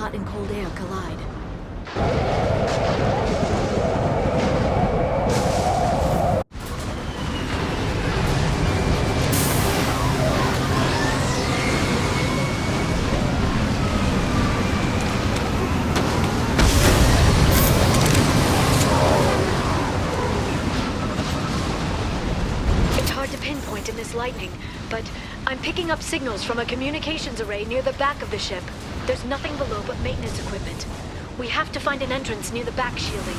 hot and cold air collide. In this lightning, but I'm picking up signals from a communications array near the back of the ship. There's nothing below but maintenance equipment. We have to find an entrance near the back shielding.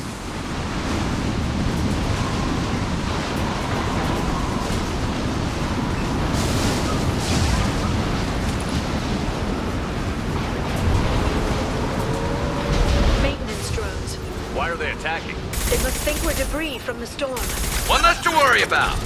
Maintenance drones. Why are they attacking? They must think we're debris from the storm. One less to worry about!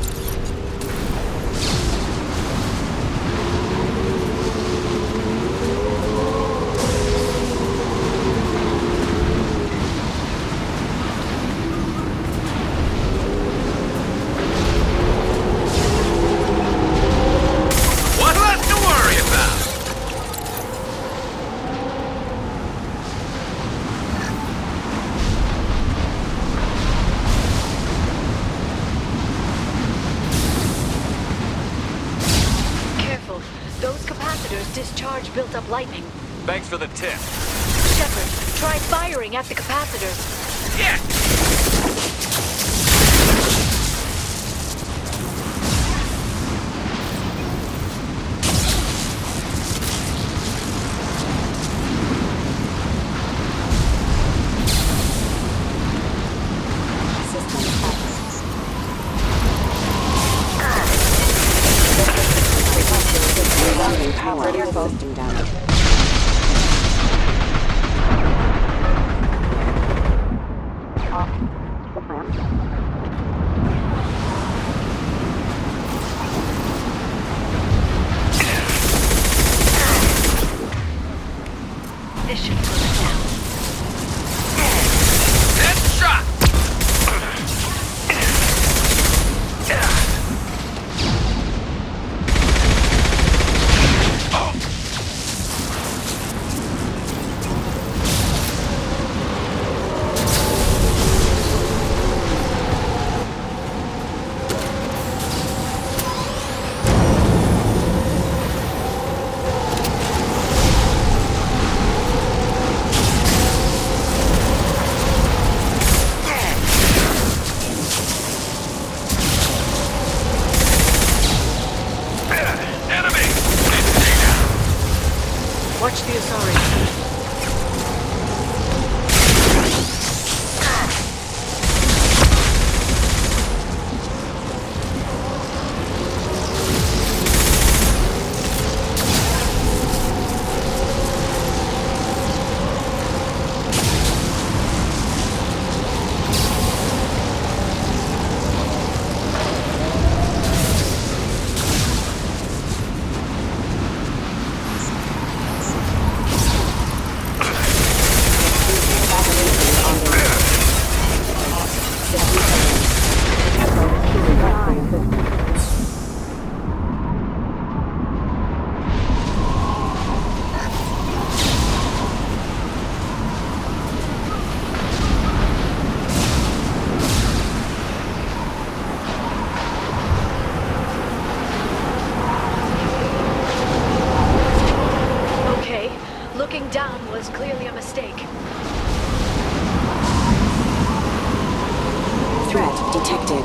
Discharge built up lightning. Thanks for the tip. Shepard, try firing at the capacitors. Yeah! Power boosting damage. This should slow it down. Headshot! Watch the Asari. Looking down was clearly a mistake. Threat detected.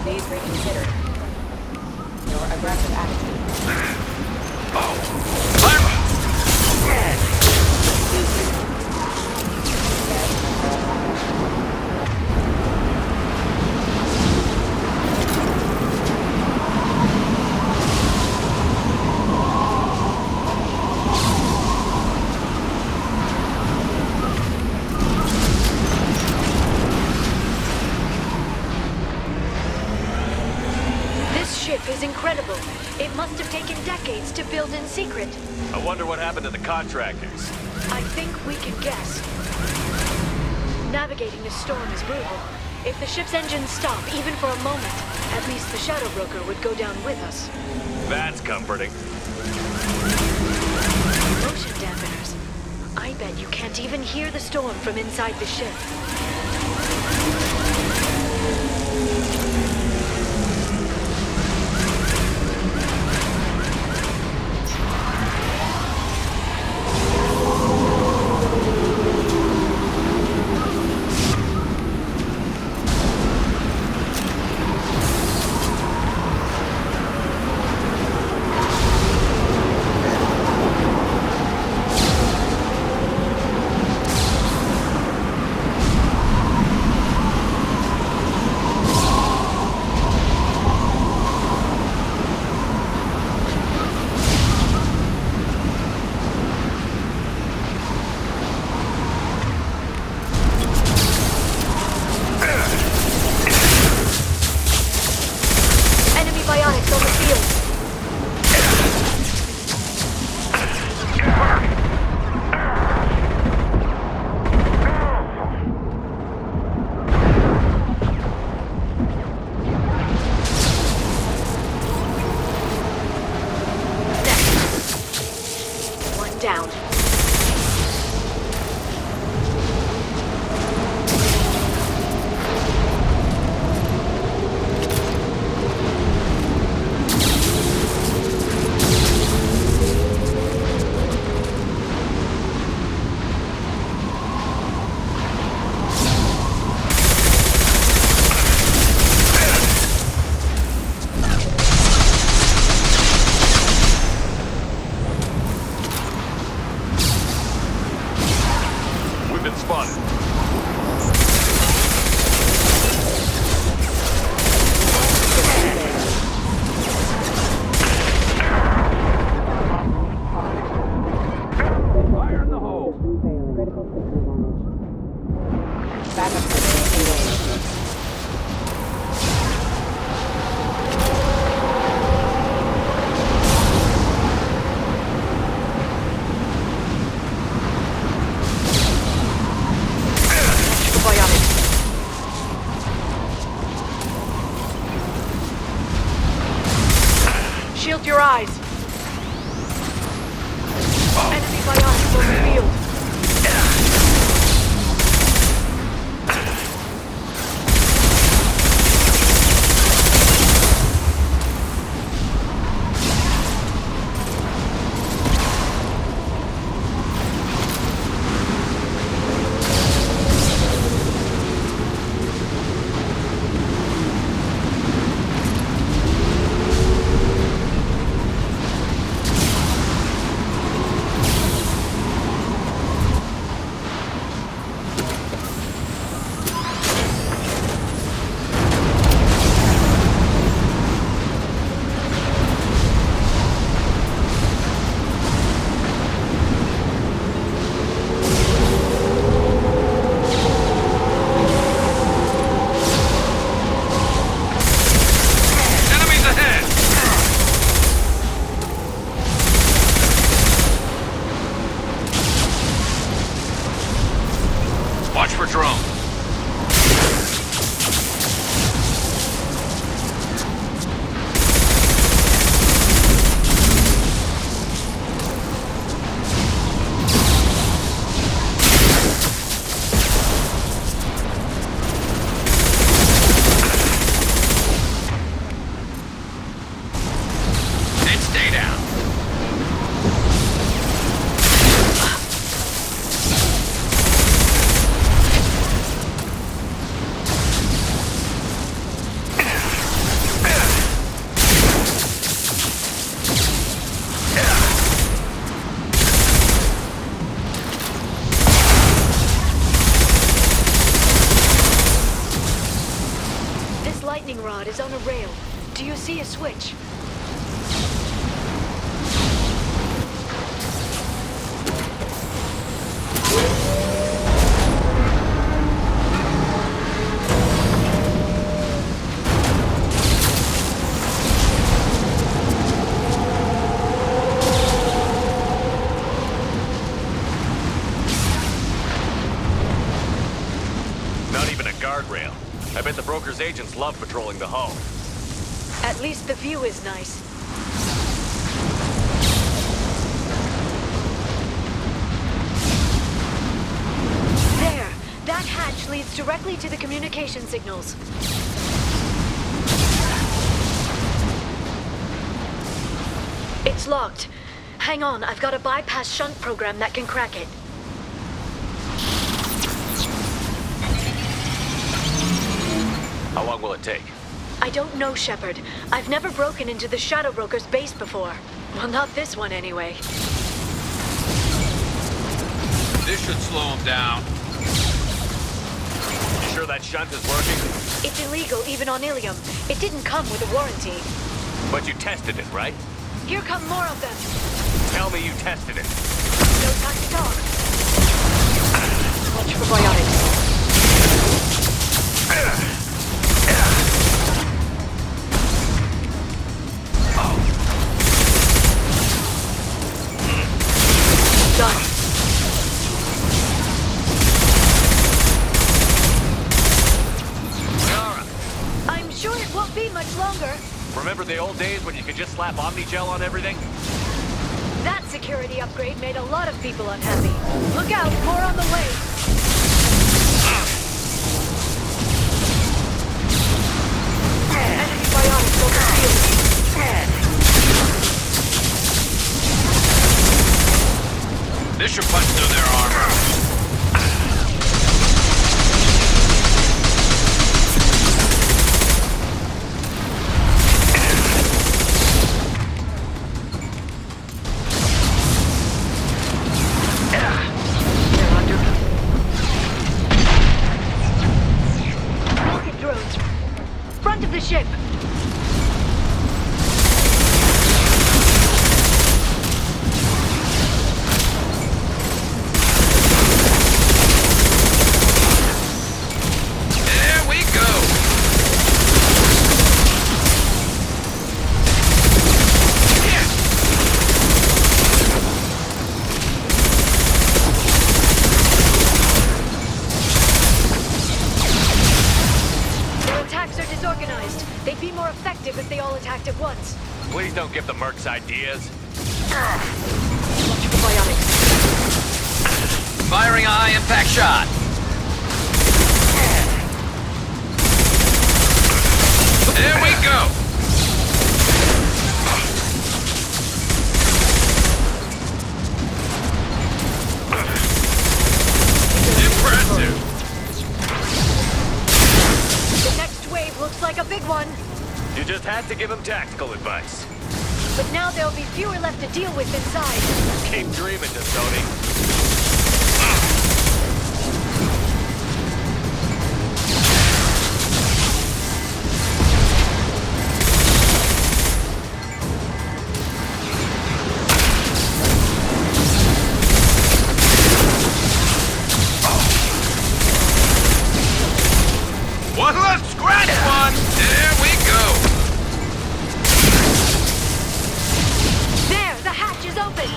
Please reconsider your aggressive attitude. Is incredible. It must have taken decades to build in secret. I wonder what happened to the contractors. I think we can guess. Navigating this storm is brutal. If the ship's engines stop, even for a moment, at least the Shadow Broker would go down with us. That's comforting. can't even hear the storm from inside the ship. Bionics on the field. Next. One down. Shield your eyes. Enemy bionics on the field. Watch for drone. And stay down. Lightning rod is on a rail. Do you see a switch? Not even a guardrail. I bet the broker's agents love patrolling the hull. At least the view is nice. leads directly to the communication signals. It's locked. Hang on, I've got a bypass shunt program that can crack it. How long will it take? I don't know, Shepard. I've never broken into the Shadow Broker's base before. Well, not this one anyway. This should slow him down. You sure that shunt is working? It's illegal even on Ilium. It didn't come with a warranty. But you tested it, right? Here come more of them. Tell me you tested it. No time to talk. Watch for biotics. Done. Yara, I'm sure it won't be much longer. remember the old days when you could just slap Omnigel on everything? That security upgrade made a lot of people unhappy. Look out, more on the way. Enemy biotics over field. This should punch through their armor. They're under. Rocket drones. Front of the ship. There we go. Their attacks are disorganized. They'd be more effective if they all attacked at once. Please don't give the mercs ideas. Watch for biotics. Firing a high-impact shot. There we go. Impressive. The next wave looks like a big one. You just had to give him tactical advice. But now there'll be fewer left to deal with inside. Keep dreaming, Tony. Well, let's scratch one. There we go. There, the hatch is open.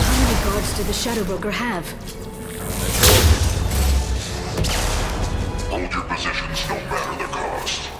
How many guards do the Shadow Broker have? Hold your positions no matter the cost.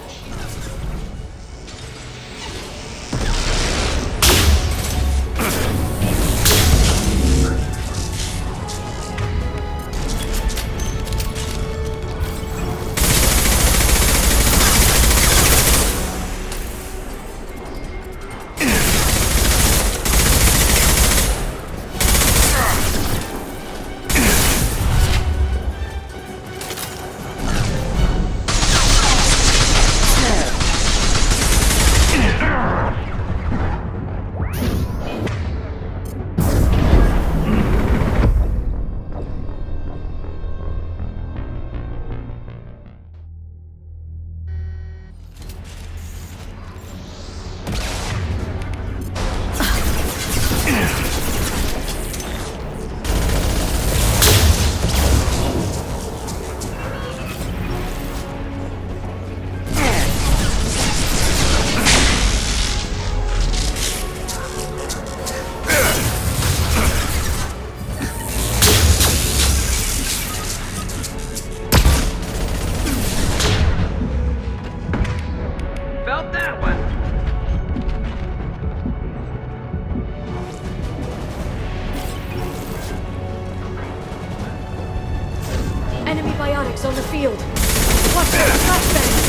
Enemy biotics on the field. Watch that flashbang!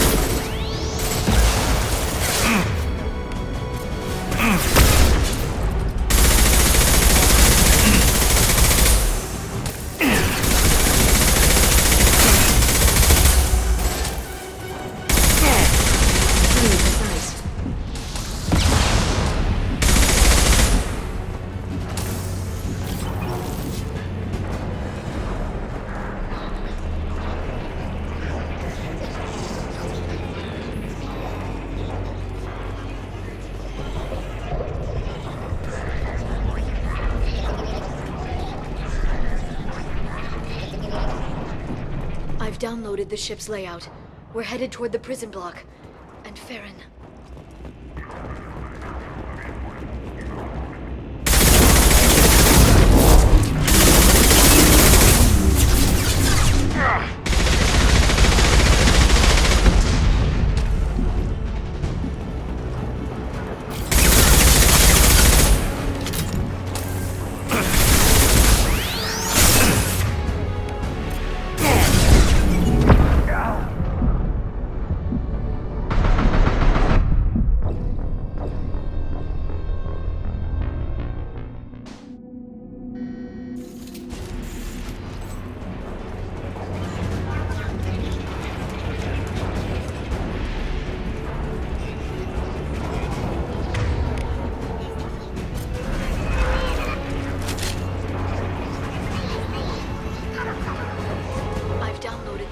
I've downloaded the ship's layout. We're headed toward the prison block. And Farron.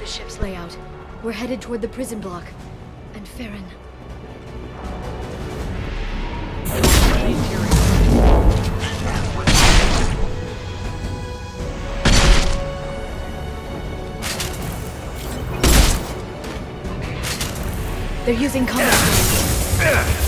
Ship's layout. We're headed toward the prison block. And Farron. They're using combat grenades.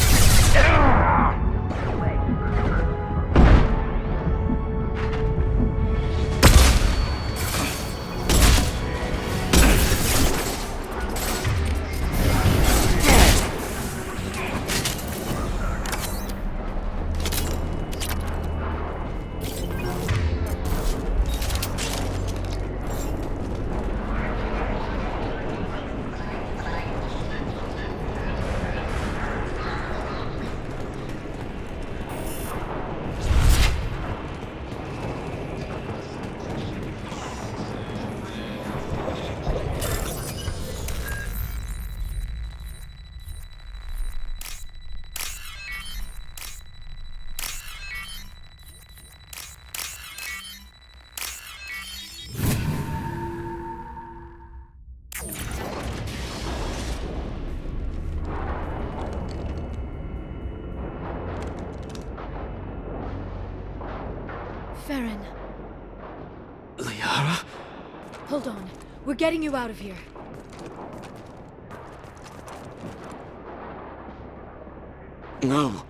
Farron. Liara? Hold on. We're getting you out of here. No.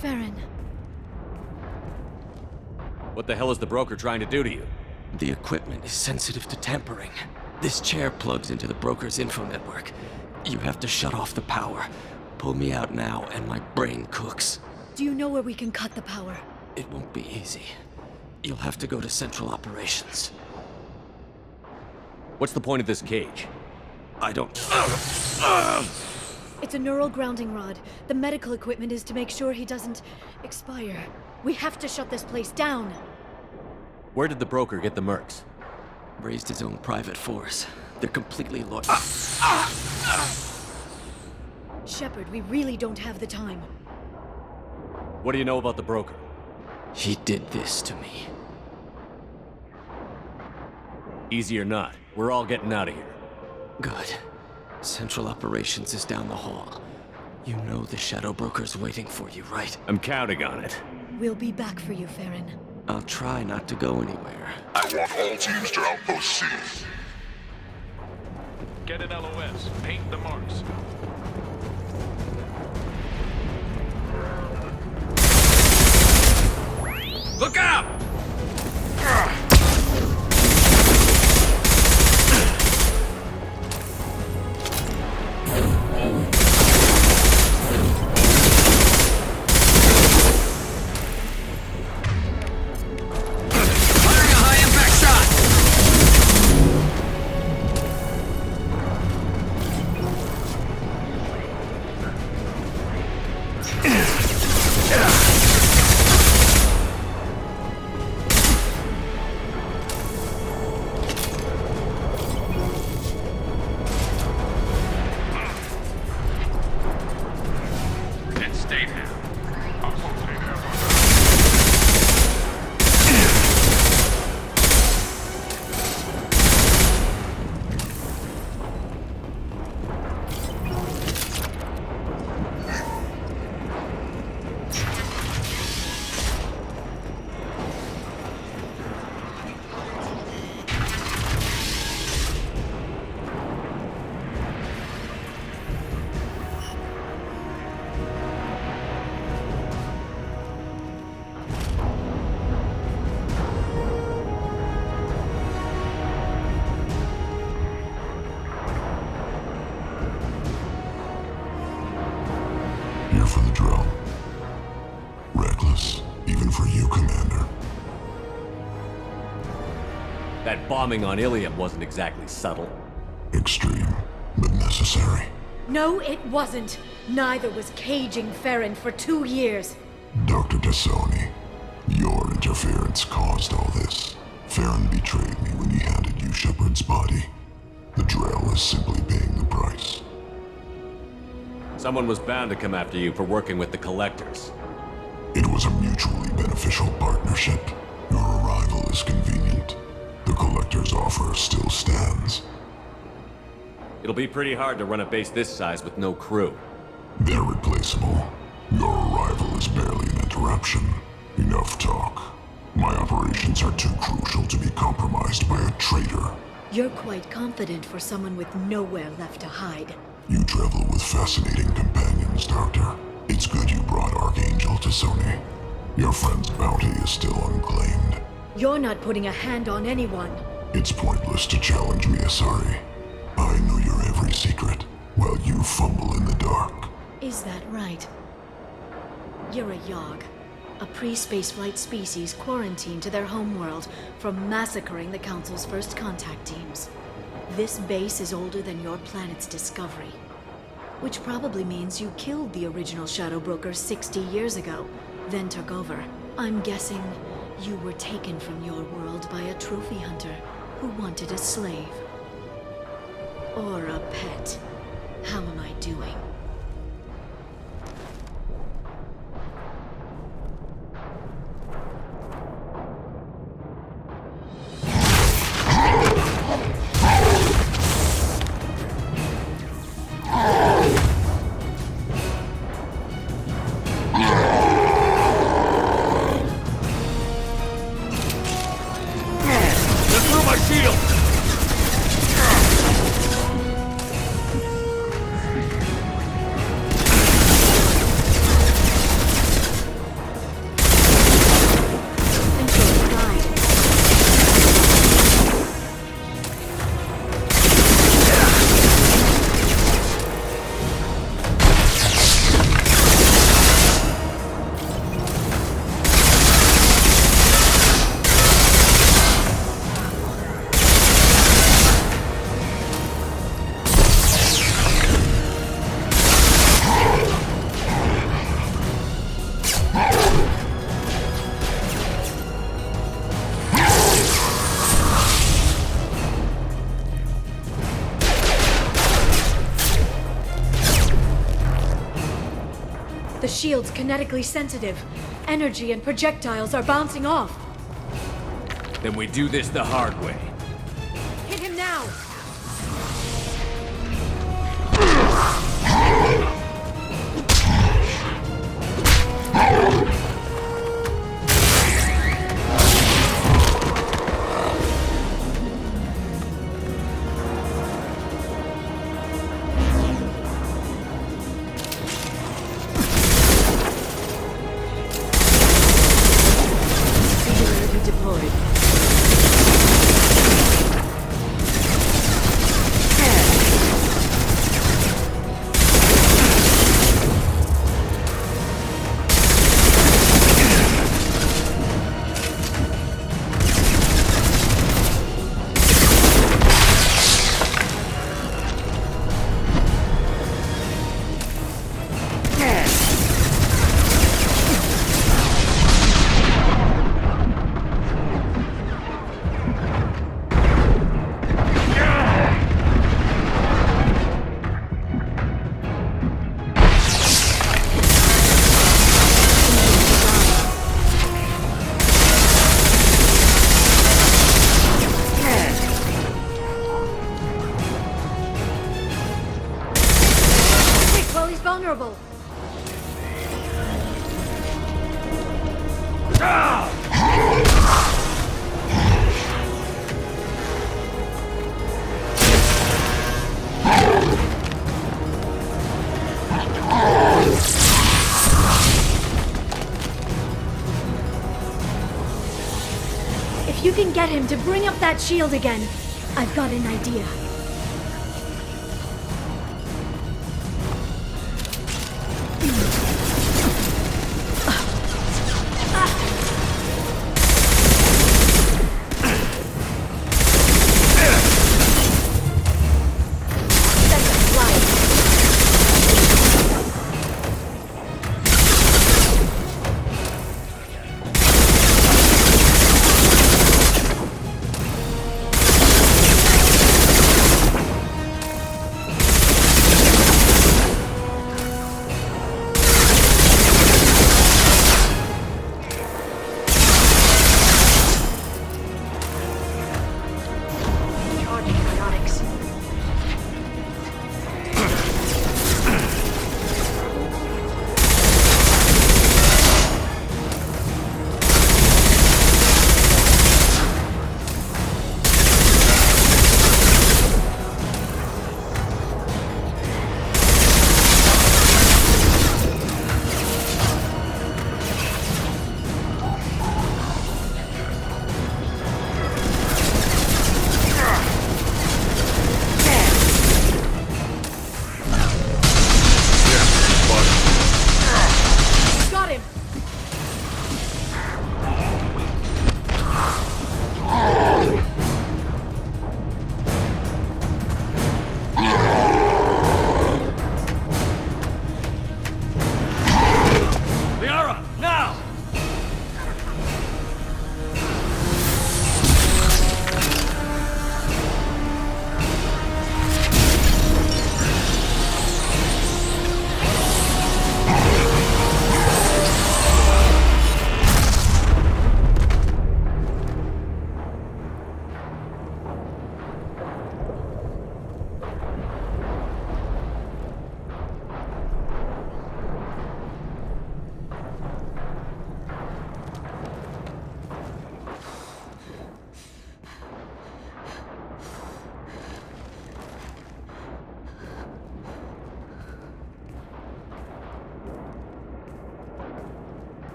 Farron. What the hell is the broker trying to do to you? The equipment is sensitive to tampering. This chair plugs into the broker's info network. You have to shut off the power. Pull me out now, and my brain cooks. Do you know where we can cut the power? It won't be easy. You'll have to go to Central Operations. What's the point of this cage? I don't... It's a neural grounding rod. The medical equipment is to make sure he doesn't expire. We have to shut this place down. Where did the broker get the mercs? Raised his own private force. They're completely loyal. Shepard, we really don't have the time. What do you know about the broker? He did this to me. Easy or not, we're all getting out of here. Good. Central Operations is down the hall. You know the Shadow Broker's waiting for you, right? I'm counting on it. We'll be back for you, Farron. I'll try not to go anywhere. I want all teams to Outpost C. Get an LOS. Paint the marks. Look out! Firing a high That bombing on Ilium wasn't exactly subtle. Extreme, but necessary. No, it wasn't. Neither was caging Farron for 2 years. Dr. Tassoni, your interference caused all this. Farron betrayed me when he handed you Shepard's body. The Drell is simply paying the price. Someone was bound to come after you for working with the Collectors. It was a mutually beneficial partnership. Your arrival is convenient. The Collector's offer still stands. It'll be pretty hard to run a base this size with no crew. They're replaceable. Your arrival is barely an interruption. Enough talk. My operations are too crucial to be compromised by a traitor. You're quite confident for someone with nowhere left to hide. You travel with fascinating companions, Doctor. It's good you brought Archangel Tassoni. Your friend's bounty is still unclaimed. You're not putting a hand on anyone. It's pointless to challenge me, Asari. I know your every secret, while you fumble in the dark. Is that right? You're a Yogg, a pre-spaceflight species quarantined to their homeworld from massacring the Council's first contact teams. This base is older than your planet's discovery, which probably means you killed the original Shadow Broker 60 years ago, then took over. I'm guessing you were taken from your world by a trophy hunter who wanted a slave. Or a pet. How am I doing? The shield's kinetically sensitive. Energy and projectiles are bouncing off. Then we do this the hard way. Hit him now! Singularity deployed. Vulnerable. If you can get him to bring up that shield again, I've got an idea.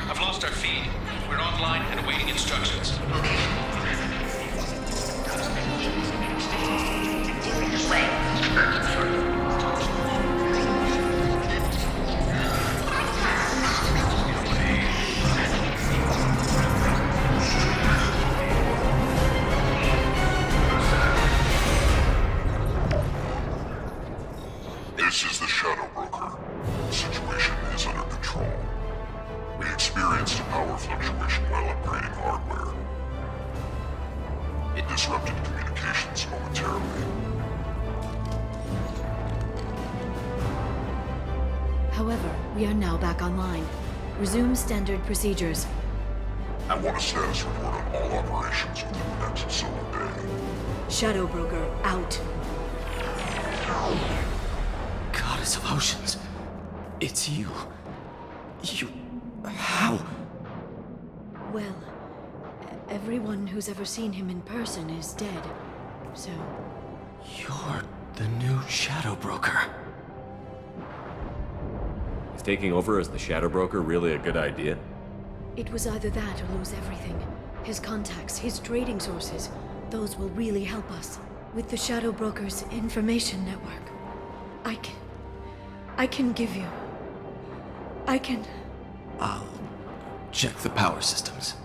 I've lost our feed. We're online and awaiting instructions. This is the Shadow Broker. The situation is under control. We experienced a power fluctuation while upgrading hardware. It disrupted communications momentarily. However, we are now back online. Resume standard procedures. I want a status report on all operations within the next solar day. Shadow Broker out. Goddess of Oceans. It's you. You... How? Well, everyone who's ever seen him in person is dead. So, You're the new Shadow Broker. Is taking over as the Shadow Broker really a good idea? it was either that or lose everything. His contacts, his trading sources, those will really help us. With the Shadow Broker's information network, I can give you... I'll check the power systems.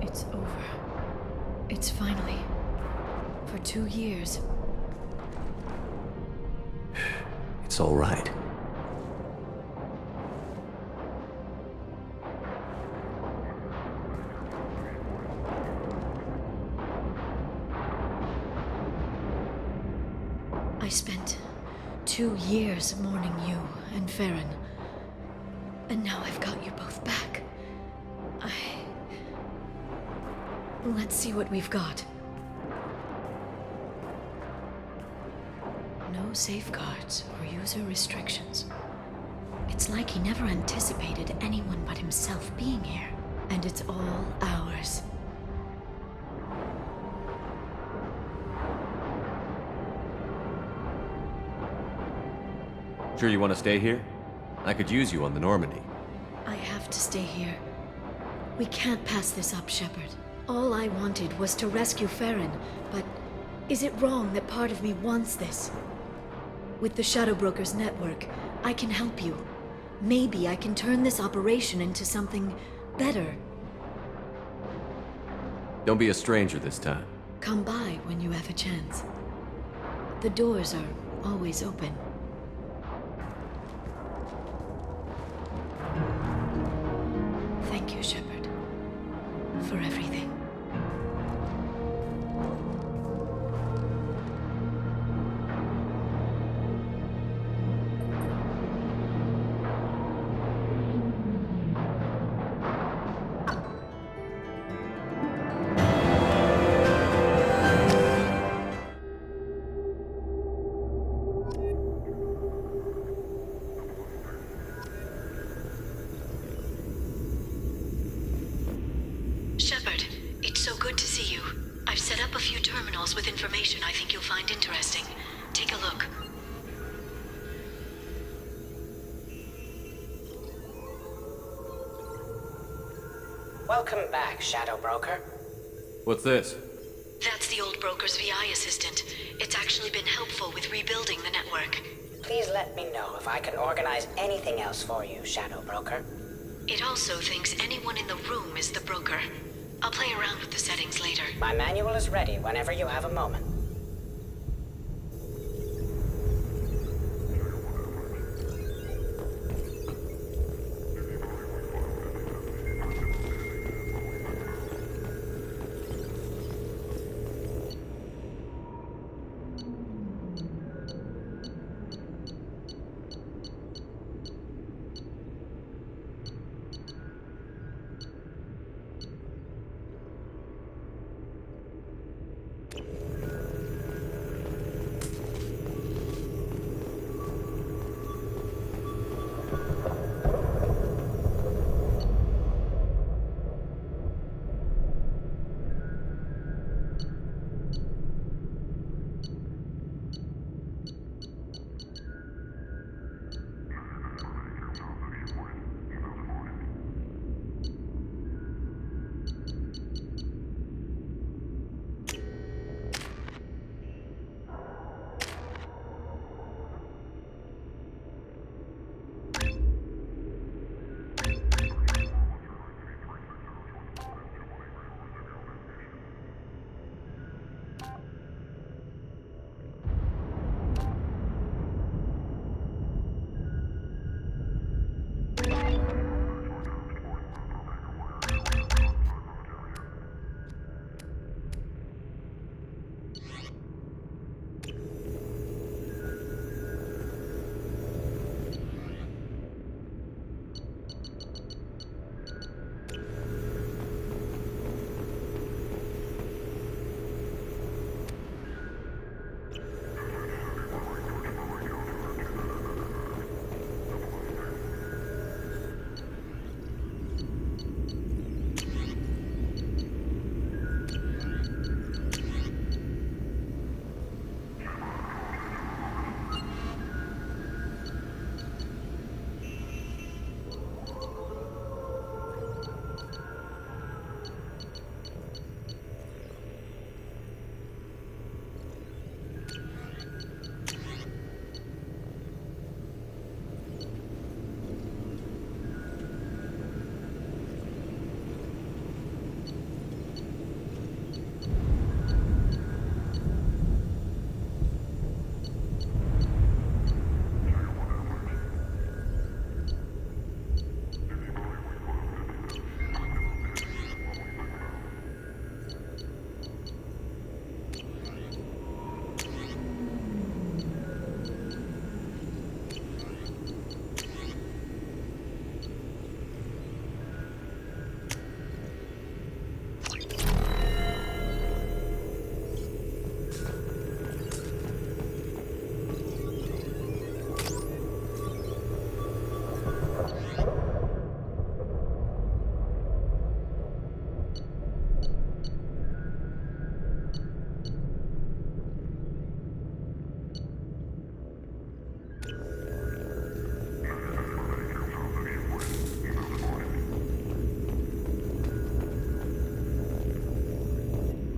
It's over. It's finally... For 2 years. It's all right. I spent 2 years mourning you and Farron. And now I've got you both back. Let's see what we've got. No safeguards or user restrictions. It's like he never anticipated anyone but himself being here. And it's all ours. Sure you want to stay here? I could use you on the Normandy. I have to stay here. We can't pass this up, Shepard. All I wanted was to rescue Farron, but is it wrong that part of me wants this? With the Shadow Broker's network, I can help you. Maybe I can turn this operation into something better. Don't be a stranger this time. Come by when you have a chance. The doors are always open. Thank you, Shepard, for everything. Shepard, it's so good to see you. I've set up a few terminals with information I think you'll find interesting. Take a look. Welcome back, Shadow Broker. What's this? That's the old broker's VI assistant. It's actually been helpful with rebuilding the network. Please let me know if I can organize anything else for you, Shadow Broker. It also thinks anyone in the room is the broker. I'll play around with the settings later. My manual is ready whenever you have a moment.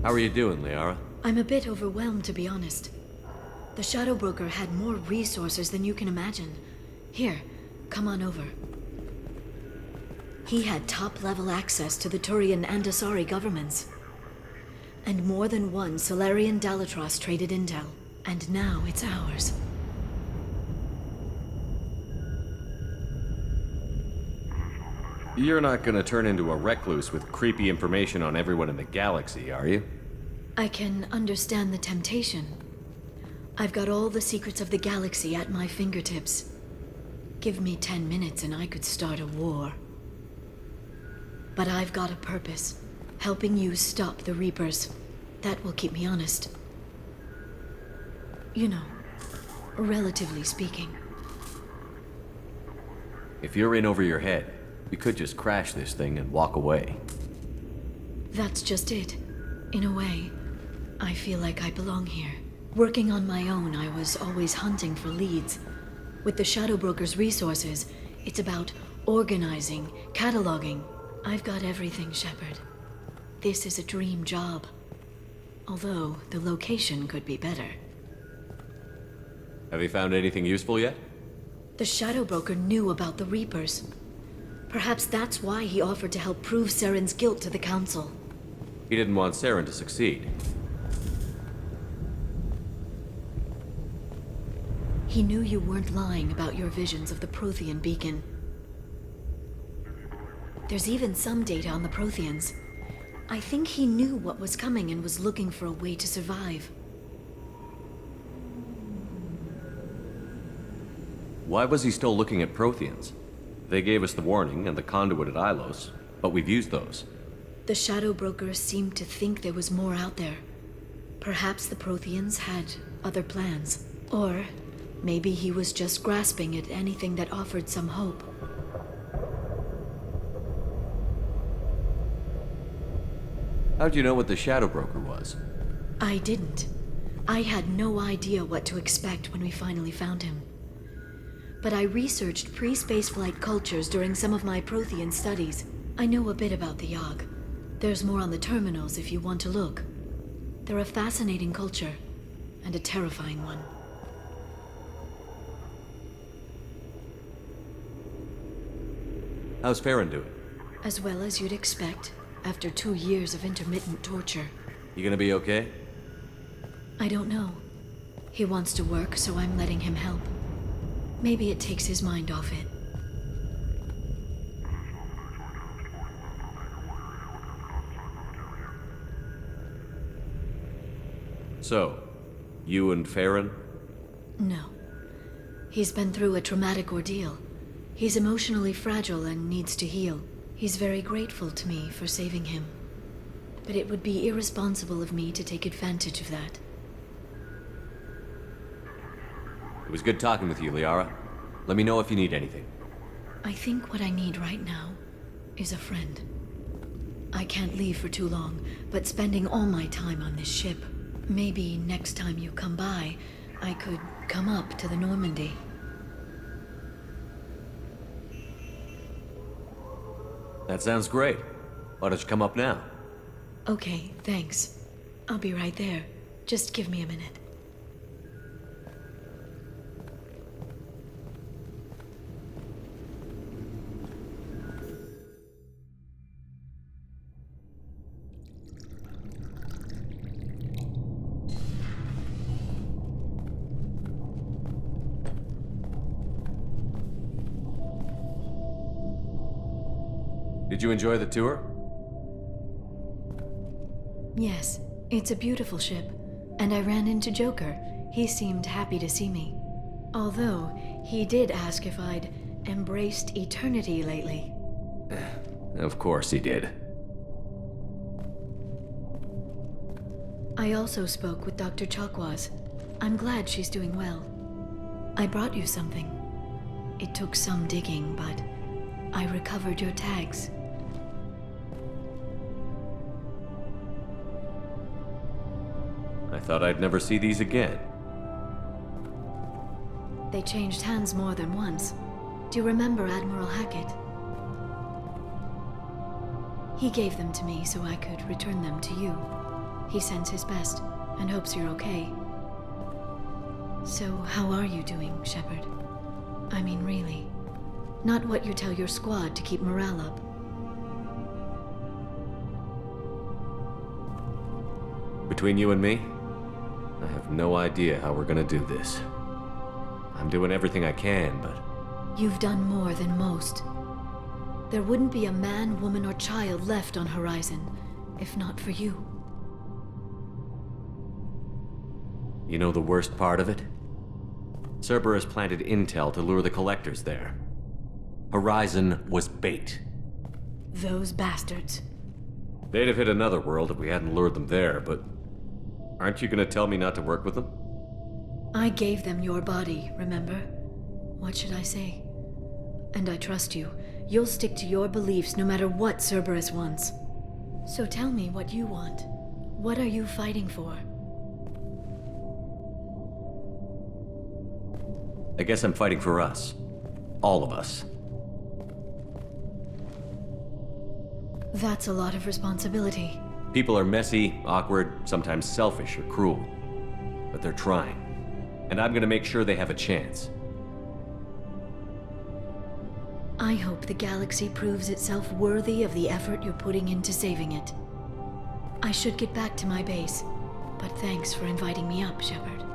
How are you doing, Liara? I'm a bit overwhelmed, to be honest. The Shadow Broker had more resources than you can imagine. Here, come on over. He had top-level access to the Turian and Asari governments. And more than one Solarian Dalatros traded intel. And now it's ours. You're not gonna turn into a recluse with creepy information on everyone in the galaxy, are you? I can understand the temptation. I've got all the secrets of the galaxy at my fingertips. Give me 10 minutes and I could start a war. But I've got a purpose. Helping you stop the Reapers. That will keep me honest. You know, relatively speaking. If you're in over your head, we could just crash this thing and walk away. That's just it. In a way, I feel like I belong here. Working on my own, I was always hunting for leads. With the Shadow Broker's resources, it's about organizing, cataloging. I've got everything, Shepard. This is a dream job. Although, the location could be better. Have you found anything useful yet? The Shadow Broker knew about the Reapers. Perhaps that's why he offered to help prove Saren's guilt to the Council. He didn't want Saren to succeed. He knew you weren't lying about your visions of the Prothean beacon. There's even some data on the Protheans. I think he knew what was coming and was looking for a way to survive. Why was he still looking at Protheans? They gave us the warning and the conduit at Ilos, but we've used those. The Shadow Broker seemed to think there was more out there. Perhaps the Protheans had other plans. Or maybe he was just grasping at anything that offered some hope. How'd you know what the Shadow Broker was? I didn't. I had no idea what to expect when we finally found him. But I researched pre-spaceflight cultures during some of my Prothean studies. I know a bit about the Yogg. There's more on the terminals if you want to look. They're a fascinating culture, and a terrifying one. How's Farron doing? As well as you'd expect, after 2 years of intermittent torture. You gonna be okay? I don't know. He wants to work, so I'm letting him help. Maybe it takes his mind off it. So, you and Farron? No. He's been through a traumatic ordeal. He's emotionally fragile and needs to heal. He's very grateful to me for saving him. But it would be irresponsible of me to take advantage of that. It was good talking with you, Liara. Let me know if you need anything. I think what I need right now is a friend. I can't leave for too long, but spending all my time on this ship. Maybe next time you come by, I could come up to the Normandy. That sounds great. Why don't you come up now? Okay, thanks. I'll be right there. Just give me a minute. Did you enjoy the tour? Yes, it's a beautiful ship. And I ran into Joker. He seemed happy to see me. Although, he did ask if I'd embraced eternity lately. Of course he did. I also spoke with Dr. Chakwas. I'm glad she's doing well. I brought you something. It took some digging, but I recovered your tags. I thought I'd never see these again. They changed hands more than once. Do you remember Admiral Hackett? He gave them to me so I could return them to you. He sends his best and hopes you're okay. So, how are you doing, Shepard? I mean, really. Not what you tell your squad to keep morale up. Between you and me, I have no idea how we're gonna do this. I'm doing everything I can, but... You've done more than most. There wouldn't be a man, woman, or child left on Horizon, if not for you. You know the worst part of it? Cerberus planted intel to lure the Collectors there. Horizon was bait. Those bastards. They'd have hit another world if we hadn't lured them there, but... Aren't you gonna tell me not to work with them? I gave them your body, remember? What should I say? And I trust you. You'll stick to your beliefs no matter what Cerberus wants. So tell me what you want. What are you fighting for? I guess I'm fighting for us. All of us. That's a lot of responsibility. People are messy, awkward, sometimes selfish or cruel. But they're trying. And I'm gonna make sure they have a chance. I hope the galaxy proves itself worthy of the effort you're putting into saving it. I should get back to my base, but thanks for inviting me up, Shepard.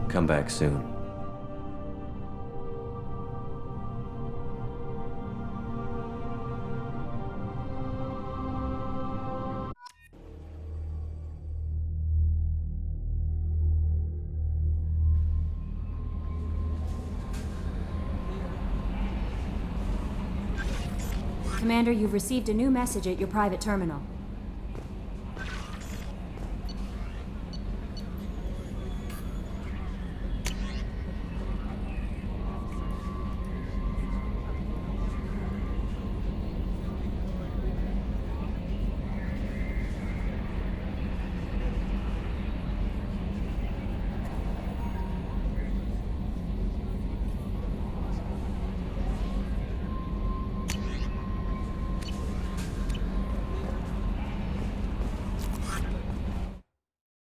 Come back soon. Commander, you've received a new message at your private terminal.